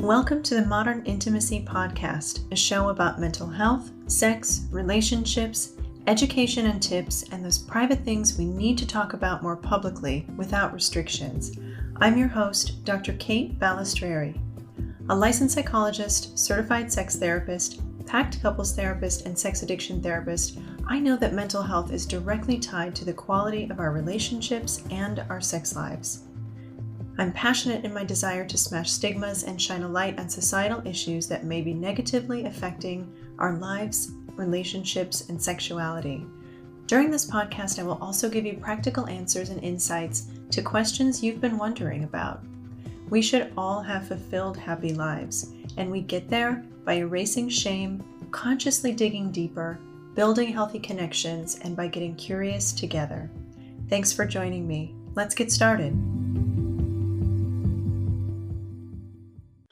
Welcome to the Modern Intimacy Podcast, a show about mental health, sex, relationships, education and tips, and those private things we need to talk about more publicly without restrictions. I'm your host, Dr. Kate Balestrieri. A licensed psychologist, certified sex therapist, packed couples therapist, and sex addiction therapist, I know that mental health is directly tied to the quality of our relationships and our sex lives. I'm passionate in my desire to smash stigmas and shine a light on societal issues that may be negatively affecting our lives, relationships, and sexuality. During this podcast, I will also give you practical answers and insights to questions you've been wondering about. We should all have fulfilled, happy lives, and we get there by erasing shame, consciously digging deeper, building healthy connections, and by getting curious together. Thanks for joining me. Let's get started.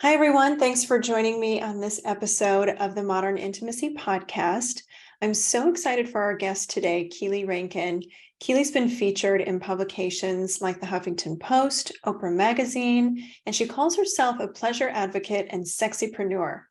Hi, everyone. Thanks for joining me on this episode of the Modern Intimacy Podcast. I'm so excited for our guest today, Keeley Rankin. Keeley's been featured in publications like the Huffington Post, Oprah Magazine, and she calls herself a pleasure advocate and sexy-preneur.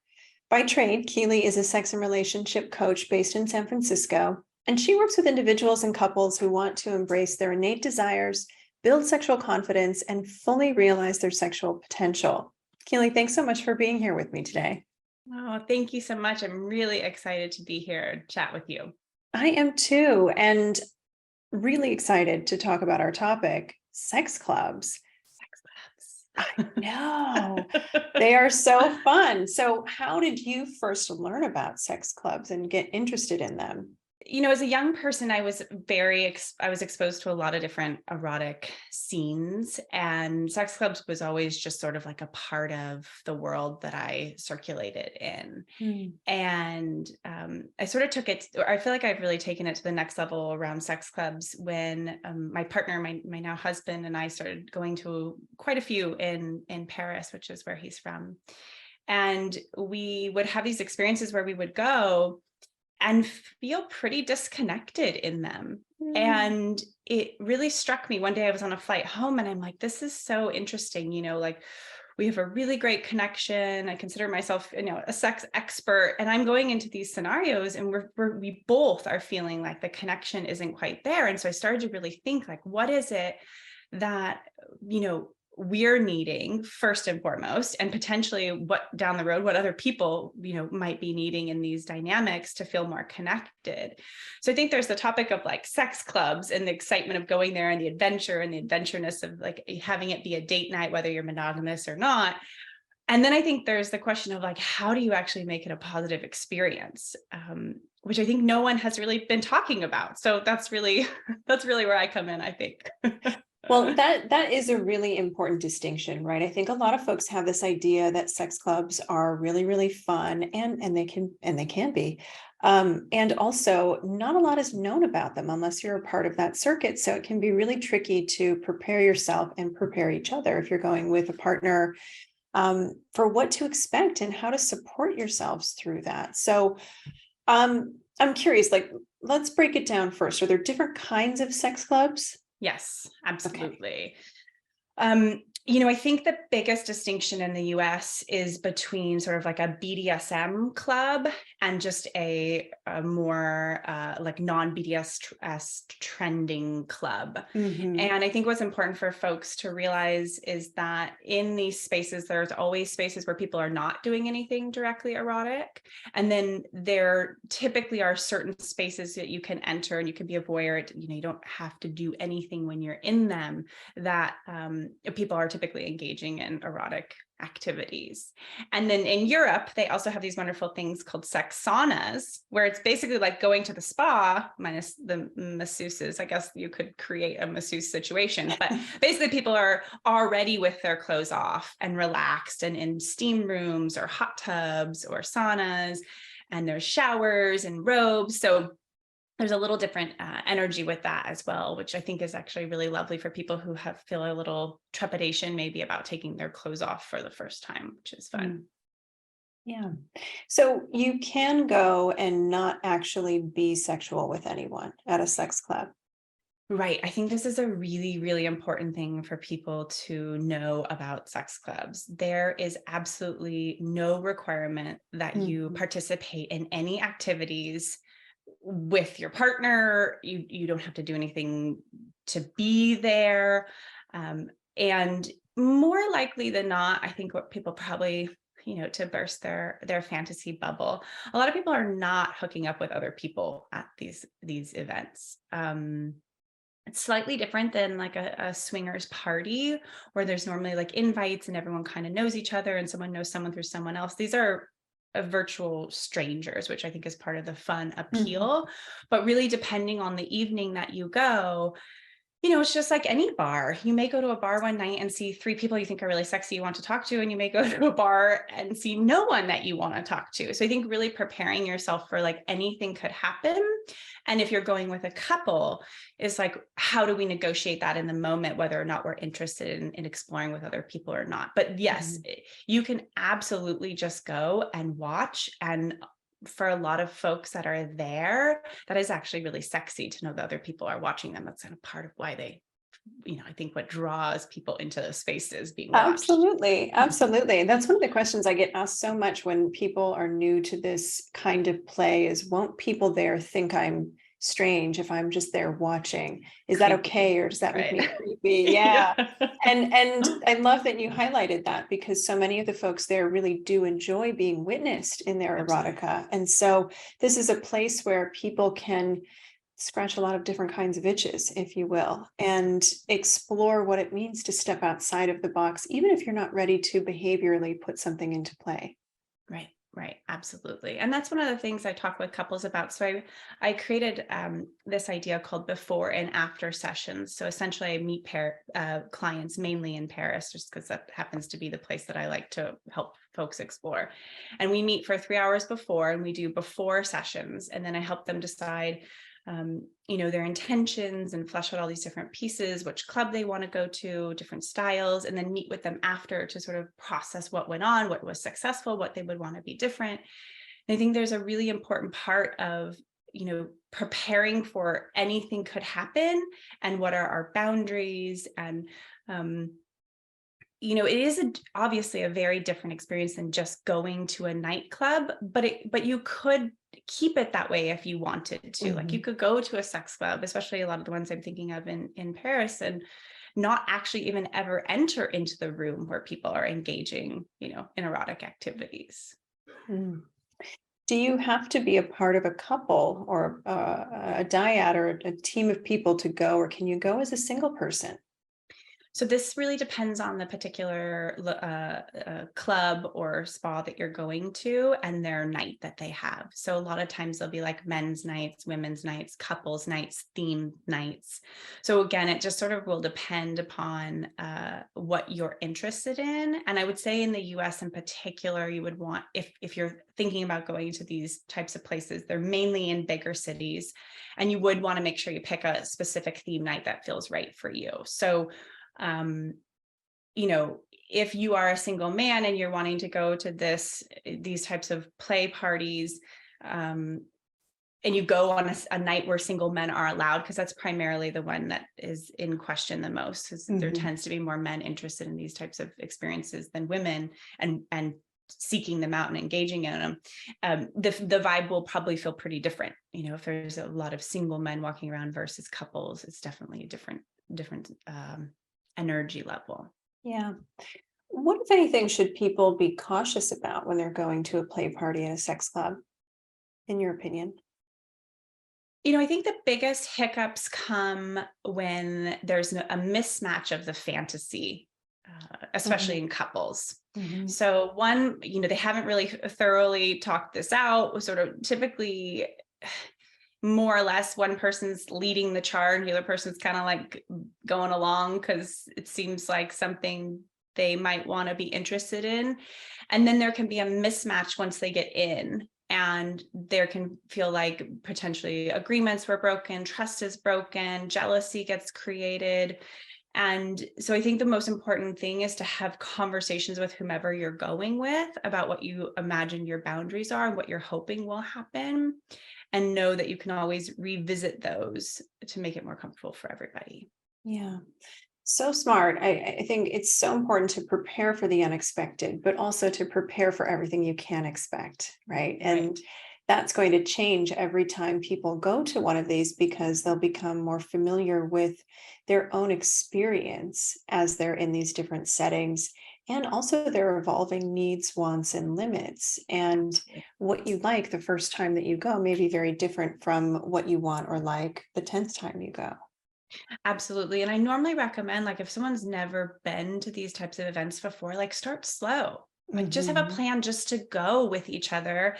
By trade, Keeley is a sex and relationship coach based in San Francisco, and she works with individuals and couples who want to embrace their innate desires, build sexual confidence, and fully realize their sexual potential. Keeley, thanks so much for being here with me today. Oh, thank you so much. I'm really excited to be here and chat with you. I am too, and really excited to talk about our topic, sex clubs. Sex clubs. I know. They are so fun. So how did you first learn about sex clubs and get interested in them? You know, as a young person, I was exposed to a lot of different erotic scenes, and sex clubs was always just sort of like a part of the world that I circulated in. And I sort of took it, or I feel like I've really taken it to the next level around sex clubs when my partner, my now husband, and I started going to quite a few in Paris, which is where he's from. And we would have these experiences where we would go and feel pretty disconnected in them. And it really struck me one day. I was on a flight home and I'm like, this is so interesting. You know, like we have a really great connection. I consider myself, a sex expert, and I'm going into these scenarios and we both are feeling like the connection isn't quite there. And so I started to really think, like, what is it that, we're needing first and foremost, and potentially what down the road, what other people, might be needing in these dynamics to feel more connected. So I think there's the topic of like sex clubs and the excitement of going there and the adventure and the adventureness of like having it be a date night, whether you're monogamous or not. And then I think there's the question of like, how do you actually make it a positive experience? Which I think no one has really been talking about. So that's really where I come in, I think. Well, that is a really important distinction, right? I think a lot of folks have this idea that sex clubs are really, really fun, and they can be. And also not a lot is known about them unless you're a part of that circuit. So it can be really tricky to prepare yourself and prepare each other if you're going with a partner for what to expect and how to support yourselves through that. So I'm curious, like, let's break it down first. Are there different kinds of sex clubs? Yes, absolutely. Okay. I think the biggest distinction in the US is between sort of like a BDSM club and just a more like non-BDS trending club. Mm-hmm. And I think what's important for folks to realize is that in these spaces, there's always spaces where people are not doing anything directly erotic. And then there typically are certain spaces that you can enter and you can be a voyeur. You don't have to do anything when you're in them, that people are typically engaging in erotic activities. And then in Europe, they also have these wonderful things called sex saunas, where it's basically like going to the spa minus the masseuses. I guess you could create a masseuse situation, but basically people are already with their clothes off and relaxed and in steam rooms or hot tubs or saunas, and there's showers and robes. So there's a little different energy with that as well, which I think is actually really lovely for people who feel a little trepidation maybe about taking their clothes off for the first time, which is fun. Yeah. So you can go and not actually be sexual with anyone at a sex club. Right. I think this is a really, really important thing for people to know about sex clubs. There is absolutely no requirement that you Mhm. participate in any activities with your partner. You don't have to do anything to be there. And more likely than not, I think what people probably, to burst their fantasy bubble, a lot of people are not hooking up with other people at these events. It's slightly different than like a swingers party where there's normally like invites and everyone kind of knows each other and someone knows someone through someone else. These are virtual strangers, which I think is part of the fun Mhm. appeal. But really, depending on the evening that you go, it's just like any bar. You may go to a bar one night and see three people you think are really sexy you want to talk to, and you may go to a bar and see no one that you want to talk to. So I think really preparing yourself for like anything could happen. And if you're going with a couple, is like, how do we negotiate that in the moment, whether or not we're interested in exploring with other people or not? But yes, Mhm. you can absolutely just go and watch. And for a lot of folks that are there, that is actually really sexy to know that other people are watching them. That's kind of part of why they, I think what draws people into those spaces being watched. Absolutely. Absolutely. That's one of the questions I get asked so much when people are new to this kind of play is, won't people there think I'm strange if I'm just there watching? Is that Creepy, okay? Or does that make right? me creepy? Yeah. Yeah. And I love that you highlighted that, because so many of the folks there really do enjoy being witnessed in their Absolutely. erotica. And so this is a place where people can scratch a lot of different kinds of itches, if you will, and explore what it means to step outside of the box, even if you're not ready to behaviorally put something into play. Right, right, absolutely. And that's one of the things I talk with couples about. So I created this idea called before and after sessions. So essentially, I meet clients mainly in Paris, just because that happens to be the place that I like to help folks explore. And we meet for 3 hours before, and we do before sessions, and then I help them decide their intentions and flesh out all these different pieces, which club they want to go to, different styles, and then meet with them after to sort of process what went on, what was successful, what they would want to be different. And I think there's a really important part of, preparing for anything could happen and what are our boundaries. And it is obviously a very different experience than just going to a nightclub, but you could keep it that way if you wanted to. Like you Mhm. could go to a sex club, especially a lot of the ones I'm thinking of in Paris, and not actually even ever enter into the room where people are engaging, in erotic activities. Mm. Do you have to be a part of a couple or a dyad or a team of people to go, or can you go as a single person? So this really depends on the particular club or spa that you're going to and their night that they have. So a lot of times there'll be like men's nights, women's nights, couples nights, themed nights. So again, it just sort of will depend upon what you're interested in. And I would say in the US in particular, you would want, if you're thinking about going to these types of places, they're mainly in bigger cities, and you would want to make sure you pick a specific theme night that feels right for you. So um, if you are a single man and you're wanting to go to these types of play parties, and you go on a night where single men are allowed, because that's primarily the one that is in question the most, because there Mhm. tends to be more men interested in these types of experiences than women, and seeking them out and engaging in them. The vibe will probably feel pretty different. If there's a lot of single men walking around versus couples, it's definitely a different energy level. Yeah. What, if anything, should people be cautious about when they're going to a play party at a sex club, in your opinion? I think the biggest hiccups come when there's a mismatch of the fantasy, especially Mhm. in couples. Mhm. So one, they haven't really thoroughly talked this out. Sort of typically, more or less, one person's leading the charge, the other person's kind of like going along because it seems like something they might want to be interested in. And then there can be a mismatch once they get in, and there can feel like potentially agreements were broken, trust is broken, jealousy gets created. And so I think the most important thing is to have conversations with whomever you're going with about what you imagine your boundaries are and what you're hoping will happen. and know that you can always revisit those to make it more comfortable for everybody. Yeah. So smart. I think it's so important to prepare for the unexpected, but also to prepare for everything you can expect, right? Right. And that's going to change every time people go to one of these because they'll become more familiar with their own experience as they're in these different settings and also their evolving needs, wants, and limits. And Absolutely. what you like the first time that you go may be very different from what you want or like the 10th time you go. Absolutely. And I normally recommend, like, if someone's never been to these types of events before, like, start slow. Like, just have a Mhm. plan just to go with each other,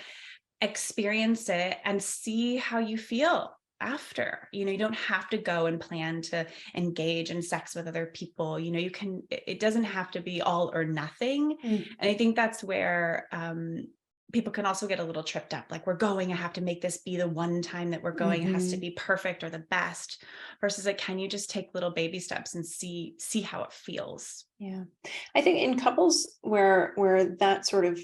experience it, and see how you feel after. You don't have to go and plan to engage in sex with other people. You can, it doesn't have to be all or nothing. Mm. And I think that's where people can also get a little tripped up. Like, we're going, I have to make this be the one time that we're going. It has to Mhm. be perfect or the best. Versus, like, can you just take little baby steps and see how it feels? Yeah. I think in couples where that sort of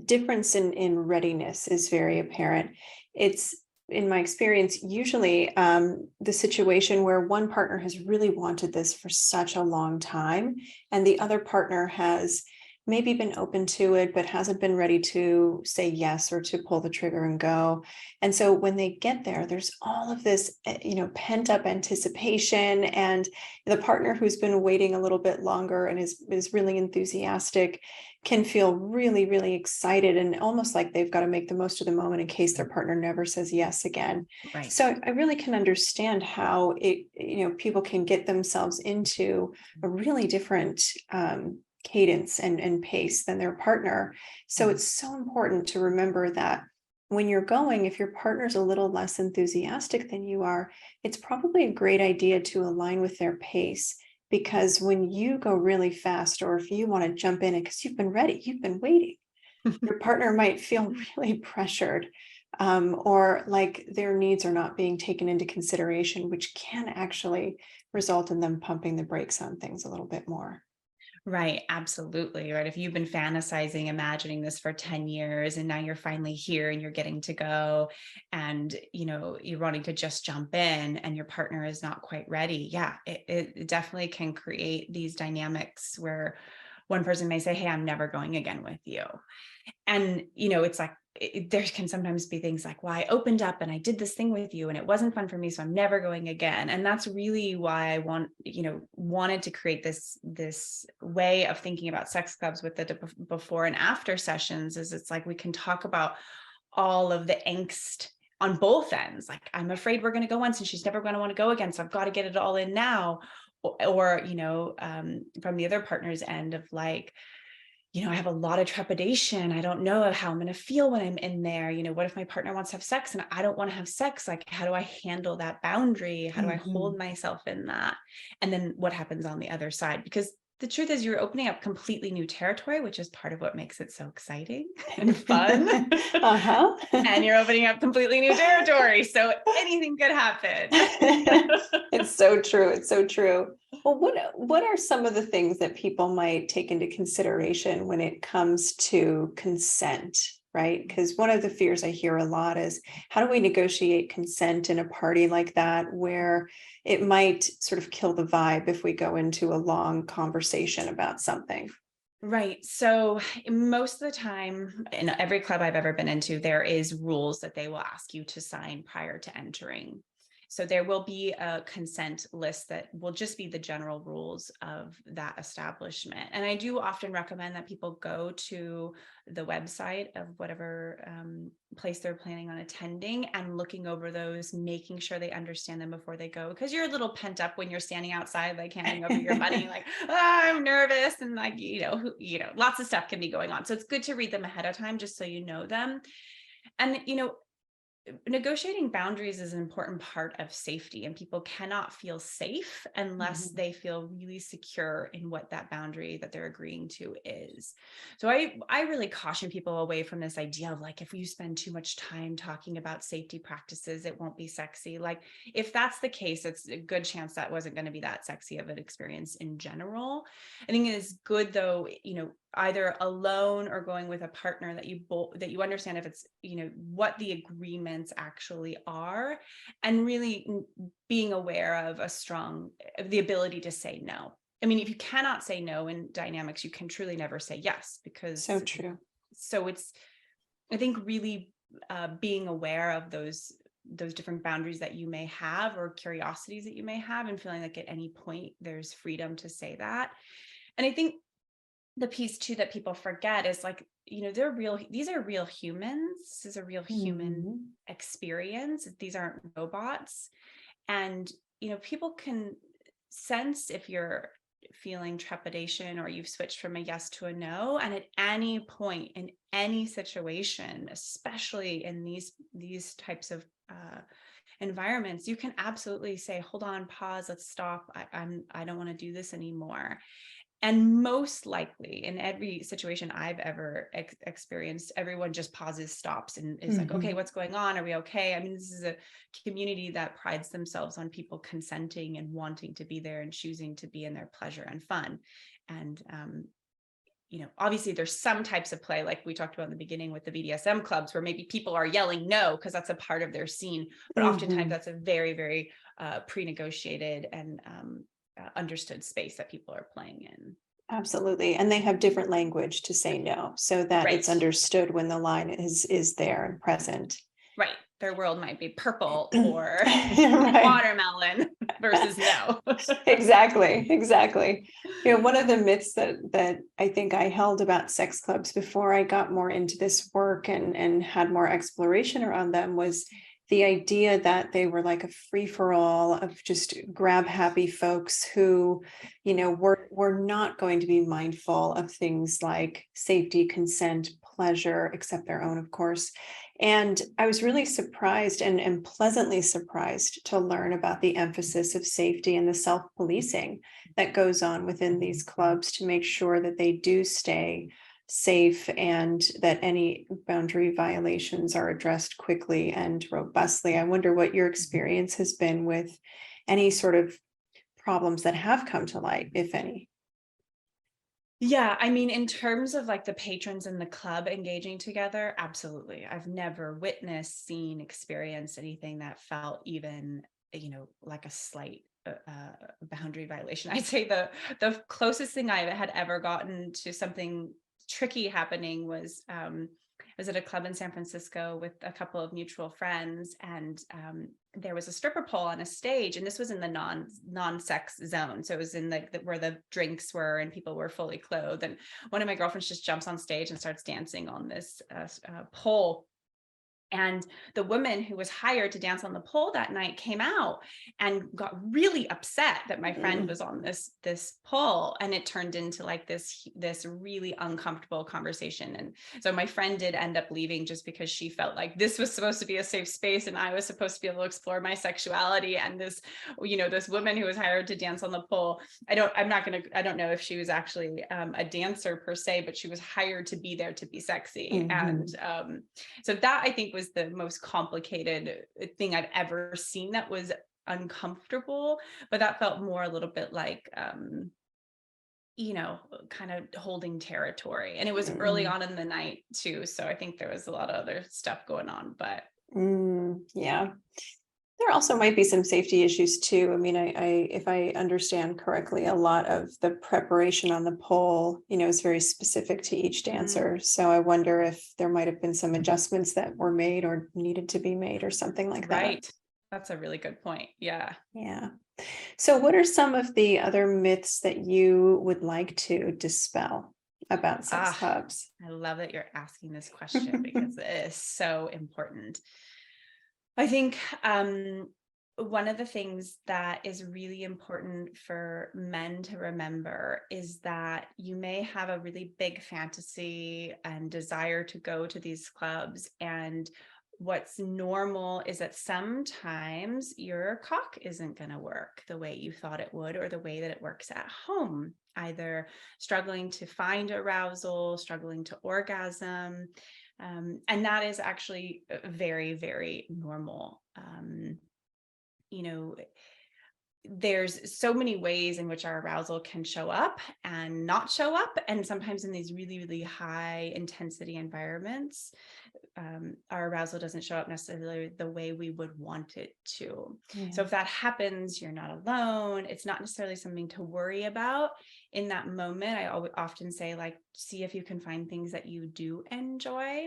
difference in readiness is very apparent, it's in my experience usually the situation where one partner has really wanted this for such a long time and the other partner has maybe been open to it but hasn't been ready to say yes or to pull the trigger and go. And so when they get there, there's all of this pent up anticipation, and the partner who's been waiting a little bit longer and is really enthusiastic can feel really, really excited and almost like they've got to make the most of the moment in case their partner never says yes again. Right. So I really can understand how people can get themselves into a really different cadence and pace than their partner. So Mhm. it's so important to remember that when you're going, if your partner's a little less enthusiastic than you are, it's probably a great idea to align with their pace, because when you go really fast, or if you want to jump in because you've been ready, you've been waiting, your partner might feel really pressured, or like their needs are not being taken into consideration, which can actually result in them pumping the brakes on things a little bit more. Right, absolutely. Right. If you've been fantasizing, imagining this for 10 years, and now you're finally here and you're getting to go, and you're wanting to just jump in and your partner is not quite ready. Yeah, it definitely can create these dynamics where one person may say, "Hey, I'm never going again with you." And it's like, there can sometimes be things like, well, I opened up and I did this thing with you and it wasn't fun for me, so I'm never going again. And that's really why I wanted to create this way of thinking about sex clubs with the before and after sessions. Is it's like we can talk about all of the angst on both ends. Like, I'm afraid we're going to go once and she's never going to want to go again, so I've got to get it all in now. Or from the other partner's end of like, I have a lot of trepidation. I don't know how I'm going to feel when I'm in there. What if my partner wants to have sex and I don't want to have sex? Like, how do I handle that boundary? How do I hold Mhm. myself in that? And then what happens on the other side? Because the truth is, you're opening up completely new territory, which is part of what makes it so exciting and fun. Uh-huh. And you're opening up completely new territory. So anything could happen. It's so true. It's so true. Well, what are some of the things that people might take into consideration when it comes to consent, right? Because one of the fears I hear a lot is, how do we negotiate consent in a party like that where it might sort of kill the vibe if we go into a long conversation about something? Right. So most of the time, in every club I've ever been into, there is rules that they will ask you to sign prior to entering. So there will be a consent list that will just be the general rules of that establishment. And I do often recommend that people go to the website of whatever place they're planning on attending and looking over those, making sure they understand them before they go. Because you're a little pent up when you're standing outside, like handing over your money, like, I'm nervous, and like, lots of stuff can be going on. So it's good to read them ahead of time just so you know them. And negotiating boundaries is an important part of safety, and people cannot feel safe unless Mhm. they feel really secure in what that boundary that they're agreeing to is. So I really caution people away from this idea of like, if you spend too much time talking about safety practices, it won't be sexy. Like, if that's the case, it's a good chance that wasn't going to be that sexy of an experience in general. I think it is good though, either alone or going with a partner, that you understand if it's, what the agreement environments actually are, and really being aware of the ability to say no. I mean, if you cannot say no in dynamics, you can truly never say yes, because So true. so it's, I think, really being aware of those different boundaries that you may have, or curiosities that you may have, and feeling like at any point there's freedom to say that. And I think the piece too that people forget is, like, these are real humans. This is a real human experience. These aren't robots. And, people can sense if you're feeling trepidation, or you've switched from a yes to a no. And at any point in any situation, especially in these types of environments, you can absolutely say, hold on, pause, let's stop. I don't want to do this anymore. And most likely, in every situation I've ever experienced, everyone just pauses, stops, and is like, okay, what's going on? Are we okay? I mean, this is a community that prides themselves on people consenting and wanting to be there and choosing to be in their pleasure and fun. And, obviously there's some types of play, like we talked about in the beginning with the BDSM clubs, where maybe people are yelling no because that's a part of their scene. But oftentimes that's a very, very pre-negotiated and understood space that people are playing in. Absolutely. And they have different language to say no, so that it's understood when the line is there and present. Right. Their world might be purple or watermelon versus no. Exactly. One of the myths that I think I held about sex clubs before I got more into this work and had more exploration around them was the idea that they were like a free-for-all of just grab happy folks who, were not going to be mindful of things like safety, consent, pleasure, except their own, of course. And I was really surprised and pleasantly surprised to learn about the emphasis of safety and the self-policing that goes on within these clubs to make sure that they do stay safe, and that any boundary violations are addressed quickly and robustly. I wonder what your experience has been with any sort of problems that have come to light, if any. Yeah, I mean, in terms of like the patrons in the club engaging together, absolutely. I've never witnessed, seen, experienced anything that felt even, like a slight boundary violation. I'd say the closest thing I had ever gotten to something tricky happening was I was at a club in San Francisco with a couple of mutual friends, and there was a stripper pole on a stage, and this was in the non-sex zone. So it was in where the drinks were and people were fully clothed. And one of my girlfriends just jumps on stage and starts dancing on this pole. And the woman who was hired to dance on the pole that night came out and got really upset that my friend was on this pole, and it turned into like this really uncomfortable conversation. And so my friend did end up leaving, just because she felt like this was supposed to be a safe space and I was supposed to be able to explore my sexuality. And this woman who was hired to dance on the pole, I don't know if she was actually a dancer per se, but she was hired to be there to be sexy. And so that, I think, was the most complicated thing I've ever seen that was uncomfortable, but that felt more a little bit like, kind of holding territory. And it was early on in the night too. So I think there was a lot of other stuff going on, but. Yeah. There also might be some safety issues too. I mean, if I understand correctly, a lot of the preparation on the pole, is very specific to each dancer. So I wonder if there might have been some adjustments that were made or needed to be made or something like that. Right. That's a really good point. Yeah. Yeah. So what are some of the other myths that you would like to dispel about sex clubs? I love that you're asking this question because it is so important. I think one of the things that is really important for men to remember is that you may have a really big fantasy and desire to go to these clubs, and what's normal is that sometimes your cock isn't going to work the way you thought it would, or the way that it works at home, either struggling to find arousal, struggling to orgasm. And that is actually very, very normal. there's so many ways in which our arousal can show up and not show up. And sometimes in these really, really high intensity environments, our arousal doesn't show up necessarily the way we would want it to. Yeah. So if that happens, you're not alone. It's not necessarily something to worry about in that moment. I often say, like, see if you can find things that you do enjoy.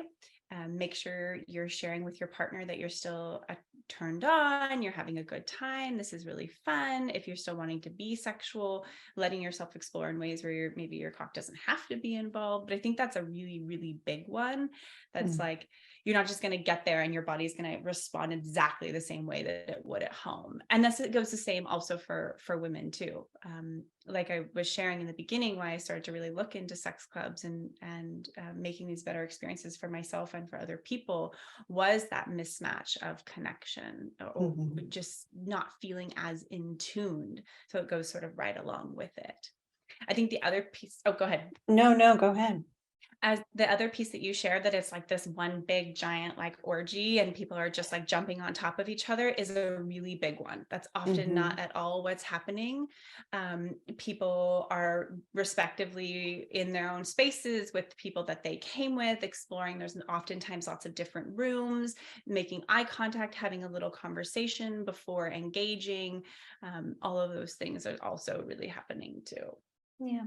Make sure you're sharing with your partner that you're still turned on, you're having a good time, this is really fun. If you're still wanting to be sexual, letting yourself explore in ways where maybe your cock doesn't have to be involved. But I think that's a really, really big one. That's like, you're not just going to get there and your body's going to respond exactly the same way that it would at home. And it goes the same also for women too. Like I was sharing in the beginning, why I started to really look into sex clubs and making these better experiences for myself and for other people, was that mismatch of connection or just not feeling as in tuned. So it goes sort of right along with it. I think the other piece, go ahead. No, go ahead. As the other piece that you shared, that it's like this one big giant like orgy and people are just like jumping on top of each other, is a really big one. That's often not at all what's happening. People are respectively in their own spaces with people that they came with, exploring. There's oftentimes lots of different rooms, making eye contact, having a little conversation before engaging. All of those things are also really happening too. Yeah.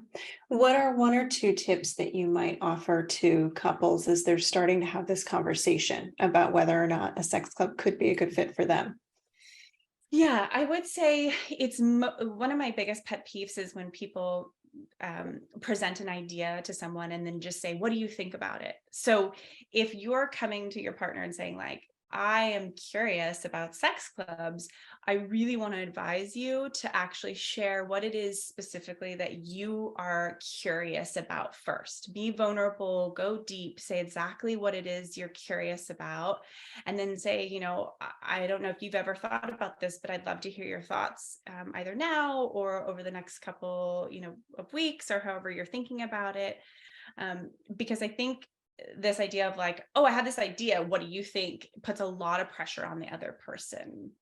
What are one or two tips that you might offer to couples as they're starting to have this conversation about whether or not a sex club could be a good fit for them? Yeah, I would say it's one of my biggest pet peeves is when people present an idea to someone and then just say, what do you think about it? So if you're coming to your partner and saying, like, I am curious about sex clubs, I really want to advise you to actually share what it is specifically that you are curious about first. Be vulnerable, go deep, say exactly what it is you're curious about, and then say, I don't know if you've ever thought about this, but I'd love to hear your thoughts either now or over the next couple, of weeks, or however you're thinking about it. Because I think this idea of like, oh, I have this idea, what do you think, puts a lot of pressure on the other person.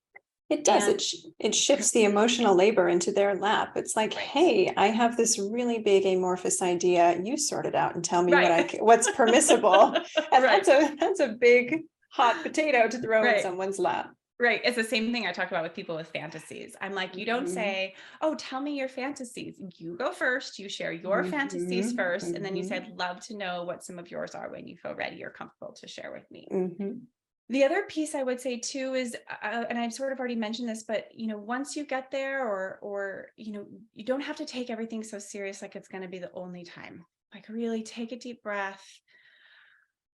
It does. It shifts the emotional labor into their lap. It's like, right. Hey, I have this really big amorphous idea. You sort it out and tell me what's permissible. And that's a big hot potato to throw in someone's lap. Right. It's the same thing I talk about with people with fantasies. I'm like, you don't say, oh, tell me your fantasies. You go first, you share your fantasies first. And then you say, I'd love to know what some of yours are when you feel ready or comfortable to share with me. The other piece I would say too is, and I've sort of already mentioned this, but, once you get there or, you don't have to take everything so serious, like it's going to be the only time. Like really take a deep breath.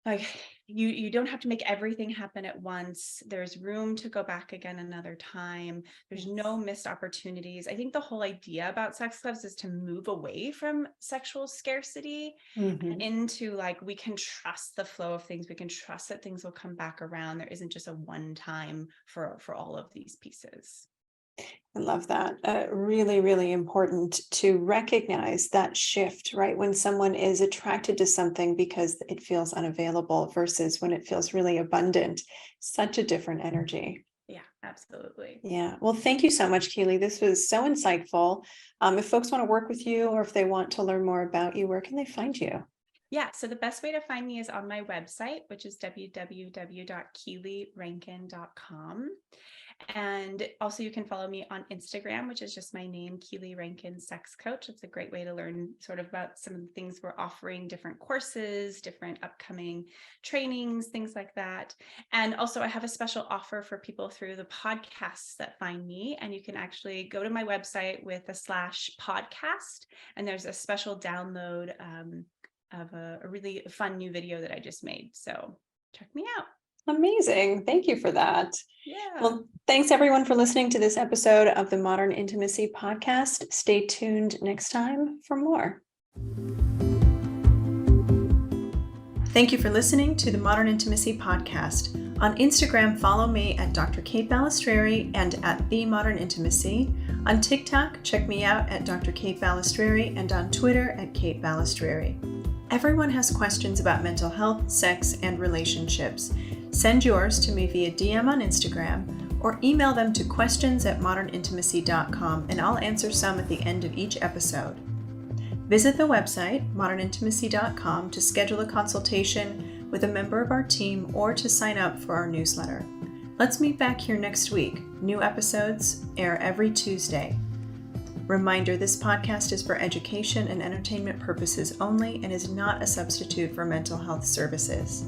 Like you don't have to make everything happen at once. There's room to go back again another time. There's no missed opportunities. I think the whole idea about sex clubs is to move away from sexual scarcity and into like, we can trust the flow of things. We can trust that things will come back around. There isn't just a one time for all of these pieces. I love that. Really, really important to recognize that shift, right? When someone is attracted to something because it feels unavailable versus when it feels really abundant, such a different energy. Yeah, absolutely. Yeah. Well, thank you so much, Keeley. This was so insightful. If folks want to work with you or if they want to learn more about you, where can they find you? Yeah, so the best way to find me is on my website, which is www.keeleyrankin.com. And also you can follow me on Instagram, which is just my name, Keeley Rankin Sex Coach. It's a great way to learn sort of about some of the things we're offering, different courses, different upcoming trainings, things like that. And also I have a special offer for people through the podcasts that find me. And you can actually go to my website with a /podcast, and there's a special download of a really fun new video that I just made. So check me out. Amazing. Thank you for that. Yeah. Well, thanks everyone for listening to this episode of the Modern Intimacy Podcast. Stay tuned next time for more. Thank you for listening to the Modern Intimacy Podcast. On Instagram, follow me at Dr. Kate Balestrieri and at The Modern Intimacy. On TikTok, check me out at Dr. Kate Balestrieri and on Twitter at Kate Balestrieri. Everyone has questions about mental health, sex, and relationships. Send yours to me via DM on Instagram or email them to questions@modernintimacy.com and I'll answer some at the end of each episode. Visit the website, modernintimacy.com, to schedule a consultation with a member of our team or to sign up for our newsletter. Let's meet back here next week. New episodes air every Tuesday. Reminder, this podcast is for education and entertainment purposes only and is not a substitute for mental health services.